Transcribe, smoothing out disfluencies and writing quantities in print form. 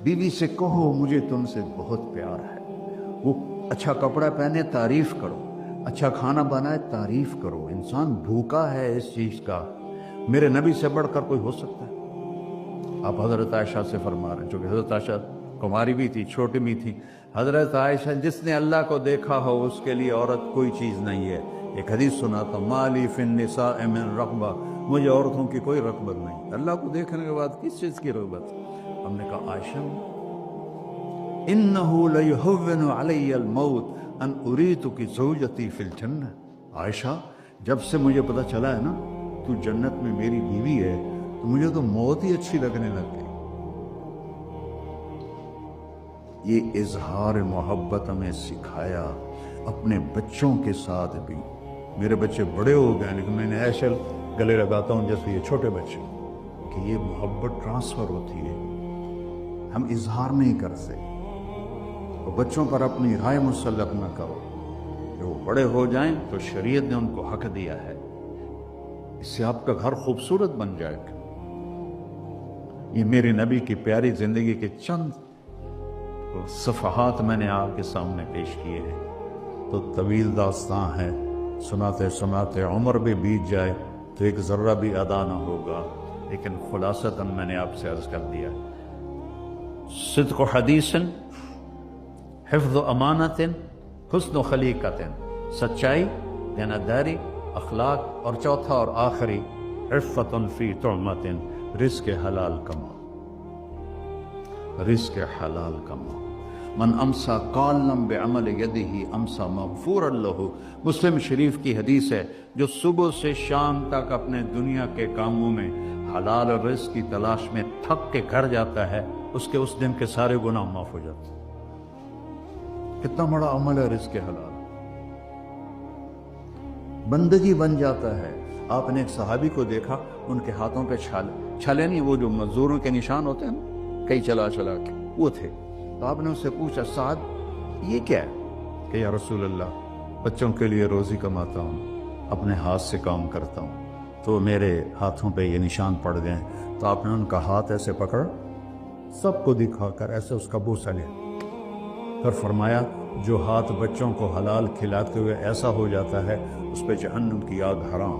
بیوی سے کہو مجھے تم سے بہت پیار ہے، وہ اچھا کپڑا پہنے تعریف کرو، اچھا کھانا بنائے تعریف کرو، انسان بھوکا ہے اس چیز کا، میرے نبی سے بڑھ کر کوئی ہو سکتا ہے؟ آپ حضرت عائشہ سے فرما رہے ہیں، چونکہ حضرت عائشہ کماری بھی تھی، چھوٹی بھی تھی۔ حضرت عائشہ جس نے اللہ کو دیکھا ہو اس کے لیے عورت کوئی چیز نہیں ہے۔ ایک حدیث سناتا ہوں، مالی فی النساء من رغبہ، مجھے عورتوں کی کوئی رغبت نہیں، اللہ کو دیکھنے کے بعد کس چیز کی رغبت؟ ہم نے کہا عائشہ انہو لیہون علی الموت ان اریتک زوجتی فی الجنہ، عائشہ جب سے مجھے پتا چلا ہے نا تو جنت میں میری بیوی ہے تو مجھے تو موت ہی اچھی لگنے لگ گئی۔ یہ اظہار محبت ہمیں سکھایا اپنے بچوں کے ساتھ بھی۔ میرے بچے بڑے ہو گئے لیکن میں نے ایسے گلے لگاتا ہوں جیسے یہ چھوٹے بچے، کہ یہ محبت ٹرانسفر ہوتی ہے، ہم اظہار نہیں کرتے۔ اور بچوں پر اپنی رائے مسلط نہ کرو، کہ وہ بڑے ہو جائیں تو شریعت نے ان کو حق دیا ہے، اس سے آپ کا گھر خوبصورت بن جائے گا۔ یہ میرے نبی کی پیاری زندگی کے چند صفحات میں نے آپ کے سامنے پیش کیے ہیں، تو طویل داستان ہے، سناتے سناتے عمر بھی بیت جائے تو ایک ذرہ بھی ادا نہ ہوگا، لیکن خلاصتاً میں نے آپ سے عرض کر دیا، صدق حدیث، حفظ امانت، حسن خلیقت، سچائی، دیانتداری، اخلاق، اور چوتھا اور آخری عفت فی طعمت، رزق حلال کماؤ، رزق حلال کماؤ۔ من امسا قالا بعمل یدہ امسا مغفورا لہ، مسلم شریف کی حدیث ہے، جو صبح سے شام تک اپنے دنیا کے کاموں میں حلال رزق کی تلاش میں تھک کے گھر جاتا ہے، اس کے اس دن کے سارے گناہ معاف ہو جاتے ہیں۔ کتنا بڑا عمل ہے رزق حلال، بندگی بن جاتا ہے۔ آپ نے ایک صحابی کو دیکھا، ان کے ہاتھوں پہ چھالے نہیں، وہ جو مزدوروں کے نشان ہوتے ہیں نا، کئی چلا چلا کے وہ تھے۔ تو آپ نے اس سے پوچھا، سعد یہ کیا ہے؟ کہ یا رسول اللہ بچوں کے لیے روزی کماتا ہوں، اپنے ہاتھ سے کام کرتا ہوں، تو میرے ہاتھوں پہ یہ نشان پڑ گئے۔ تو آپ نے ان کا ہاتھ ایسے پکڑ، سب کو دکھا کر ایسے اس کا بوسہ لیا، پھر فرمایا جو ہاتھ بچوں کو حلال کھلاتے ہوئے ایسا ہو جاتا ہے اس پہ جہنم کی آگ حرام۔